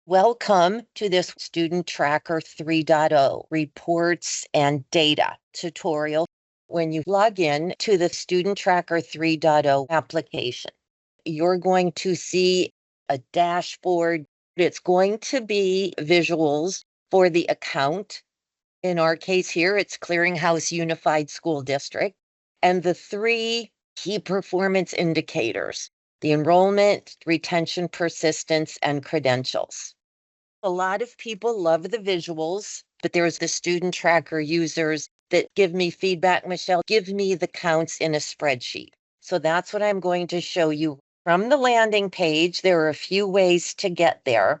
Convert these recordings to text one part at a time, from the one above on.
Welcome to this StudentTracker 3.0 reports and data tutorial. When you log in to the StudentTracker 3.0 application, you're going to see a dashboard. It's going to be visuals for the account. In our case here, it's Clearinghouse Unified School District, and the three key performance indicators: the enrollment, retention, persistence, and credentials. A lot of people love the visuals, but there's the StudentTracker users that give me feedback. Michelle, give me the counts in a spreadsheet. So that's what I'm going to show you. From the landing page, there are a few ways to get there.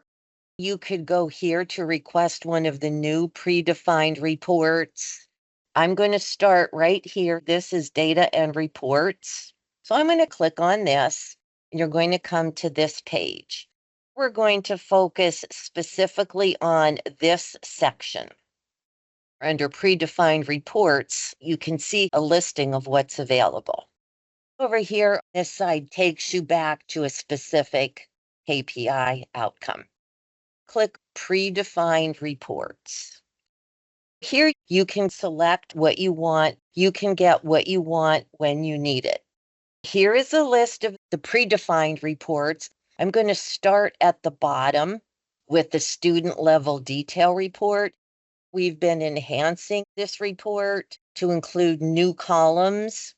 You could go here to request one of the new predefined reports. I'm going to start right here. This is data and reports. So I'm going to click on this, and you're going to come to this page. We're going to focus specifically on this section. Under predefined reports, you can see a listing of what's available. Over here, this side takes you back to a specific KPI outcome. Click predefined reports. Here you can select what you want. You can get what you want when you need it. Here is a list of the predefined reports. I'm going to start at the bottom with the student level detail report. We've been enhancing this report to include new columns.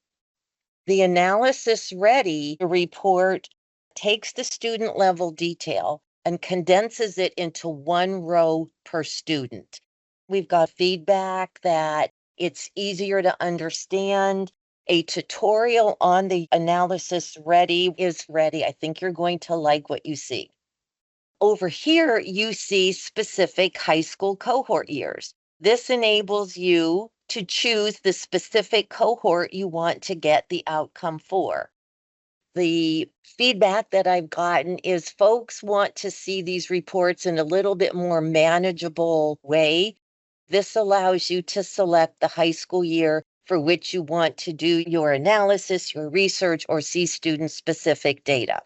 The analysis ready report takes the student level detail and condenses it into one row per student. We've got feedback that it's easier to understand. A tutorial on the analysis ready is ready. I think you're going to like what you see. Over here, you see specific high school cohort years. This enables you to choose the specific cohort you want to get the outcome for. The feedback that I've gotten is folks want to see these reports in a little bit more manageable way. This allows you to select the high school year for which you want to do your analysis, your research, or see student-specific data.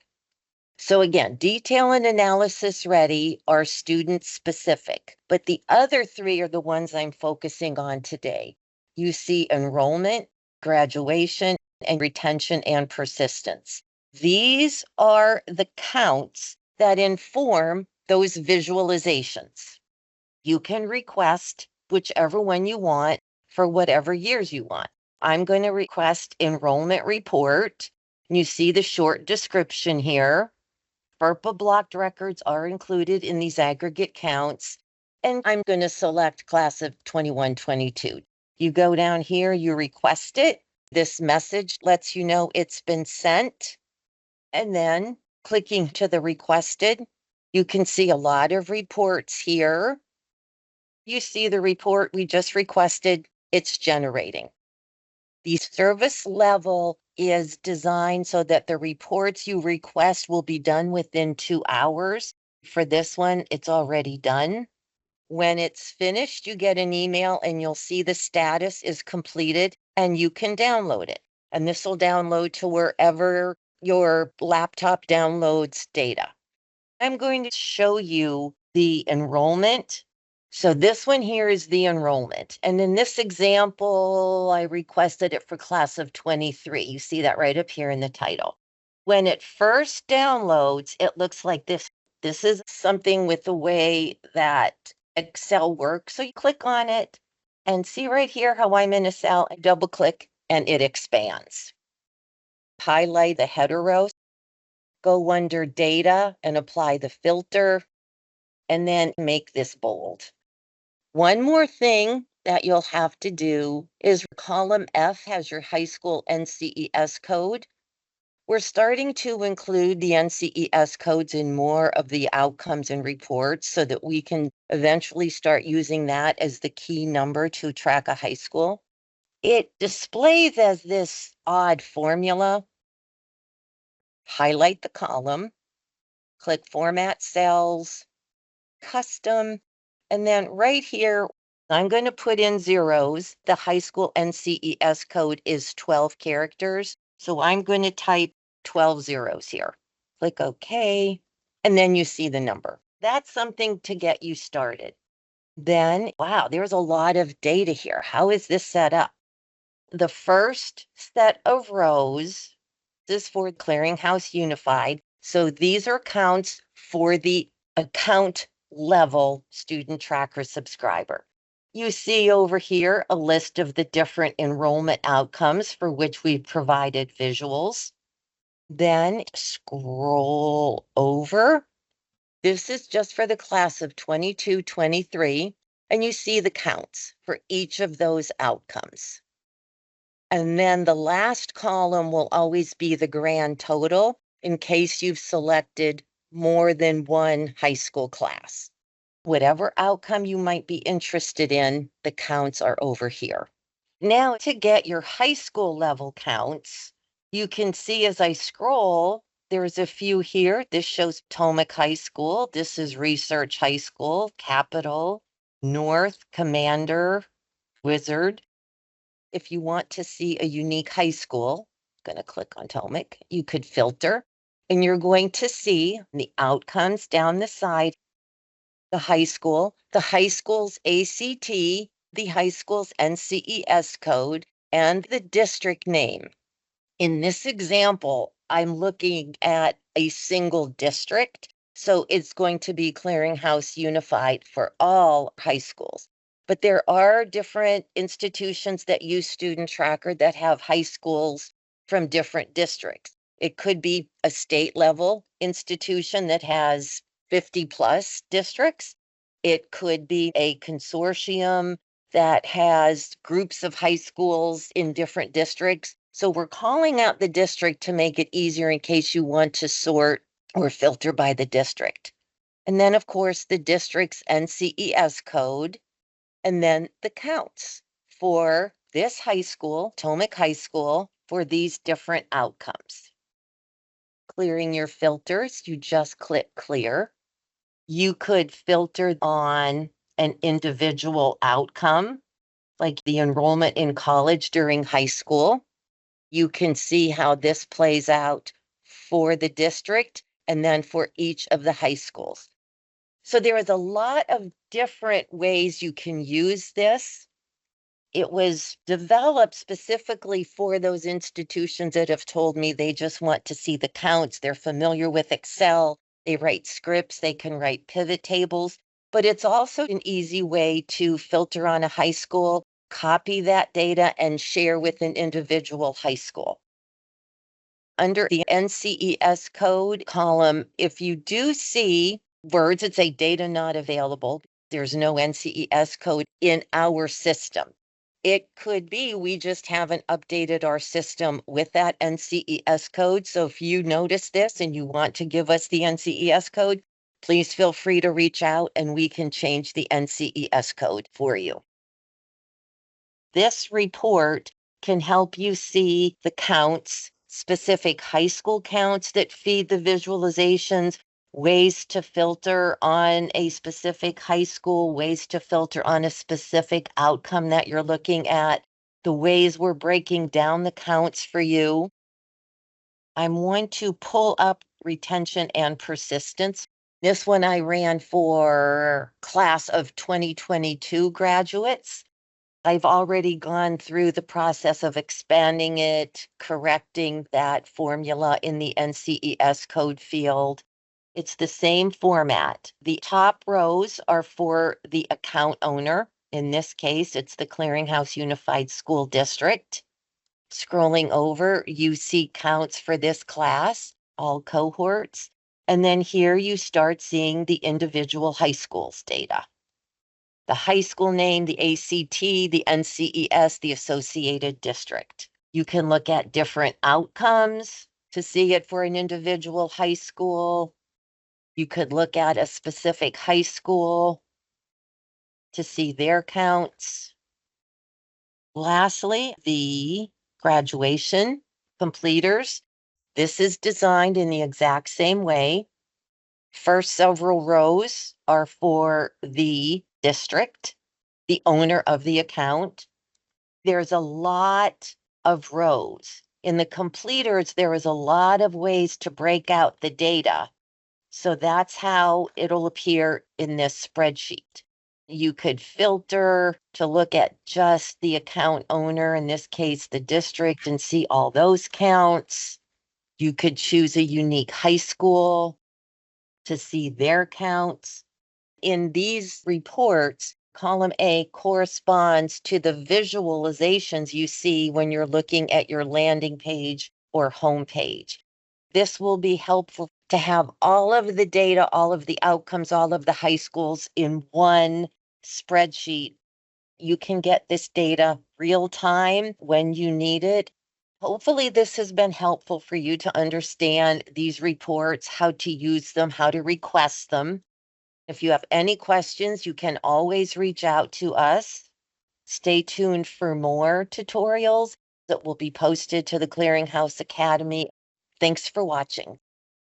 So again, detail and analysis ready are student-specific, but the other three are the ones I'm focusing on today. You see enrollment, graduation, and retention and persistence. These are the counts that inform those visualizations. You can request whichever one you want for whatever years you want. I'm going to request enrollment report. You see the short description here. FERPA blocked records are included in these aggregate counts, and I'm going to select class of 21-22. You go down here, you request it. This message lets you know it's been sent, and then clicking to the requested, you can see a lot of reports here. You see the report we just requested, it's generating. The service level is designed so that the reports you request will be done within 2 hours. For this one, it's already done. When it's finished, you get an email and you'll see the status is completed and you can download it. And this will download to wherever your laptop downloads data. I'm going to show you the enrollment. So this one here is the enrollment. And in this example, I requested it for class of 23. You see that right up here in the title. When it first downloads, it looks like this. This is something with the way that Excel works. So you click on it and see right here how I'm in a cell. I double click and it expands. Highlight the header row. Go under data and apply the filter and then make this bold. One more thing that you'll have to do is column F has your high school NCES code. We're starting to include the NCES codes in more of the outcomes and reports so that we can eventually start using that as the key number to track a high school. It displays as this odd formula. Highlight the column, click Format Cells, Custom, and then right here, I'm going to put in zeros. The high school NCES code is 12 characters. So I'm going to type 12 zeros here. Click OK, and then you see the number. That's something to get you started. Then, wow, there's a lot of data here. How is this set up? The first set of rows is for Clearinghouse Unified. So these are counts for the account level Student Tracker subscriber. You see over here a list of the different enrollment outcomes for which we provided visuals. Then scroll over. This is just for the class of 22-23, and you see the counts for each of those outcomes. And then the last column will always be the grand total in case you've selected more than one high school class. Whatever outcome you might be interested in, the counts are over here. Now, to get your high school level counts, you can see as I scroll, there's a few here. This shows Potomac High School. This is Research High School, Capital, North, Commander, Wizard. If you want to see a unique high school, I'm going to click on Potomac, you could filter, and you're going to see the outcomes down the side, the high school's ACT, the high school's NCES code, and the district name. In this example, I'm looking at a single district, so it's going to be Clearinghouse Unified for all high schools. But there are different institutions that use Student Tracker that have high schools from different districts. It could be a state level institution that has 50 plus districts. It could be a consortium that has groups of high schools in different districts. So we're calling out the district to make it easier in case you want to sort or filter by the district. And then, of course, the district's NCES code, and then the counts for this high school, Potomac High School, for these different outcomes. Clearing your filters, you just click clear. You could filter on an individual outcome, like the enrollment in college during high school. You can see how this plays out for the district and then for each of the high schools. So there is a lot of different ways you can use this. It was developed specifically for those institutions that have told me they just want to see the counts. They're familiar with Excel. They write scripts. They can write pivot tables. But it's also an easy way to filter on a high school, copy that data, and share with an individual high school. Under the NCES code column, if you do see words that say data not available, there's no NCES code in our system. It could be we just haven't updated our system with that NCES code. So if you notice this and you want to give us the NCES code, please feel free to reach out and we can change the NCES code for you. This report can help you see the counts, specific high school counts that feed the visualizations, ways to filter on a specific high school, ways to filter on a specific outcome that you're looking at, the ways we're breaking down the counts for you. I'm going to pull up retention and persistence. This one I ran for class of 2022 graduates. I've already gone through the process of expanding it, correcting that formula in the NCES code field. It's the same format. The top rows are for the account owner. In this case, it's the Clearinghouse Unified School District. Scrolling over, you see counts for this class, all cohorts. And then here you start seeing the individual high schools data. The high school name, the ACT, the NCES, the associated district. You can look at different outcomes to see it for an individual high school. You could look at a specific high school to see their counts. Lastly, the graduation completers. This is designed in the exact same way. First several rows are for the district, the owner of the account. There's a lot of rows. In the completers, there is a lot of ways to break out the data. So that's how it'll appear in this spreadsheet. You could filter to look at just the account owner, in this case, the district, and see all those counts. You could choose a unique high school to see their counts. In these reports, column A corresponds to the visualizations you see when you're looking at your landing page or home page. This will be helpful to have all of the data, all of the outcomes, all of the high schools in one spreadsheet. You can get this data real time when you need it. Hopefully, this has been helpful for you to understand these reports, how to use them, how to request them. If you have any questions, you can always reach out to us. Stay tuned for more tutorials that will be posted to the Clearinghouse Academy. Thanks for watching.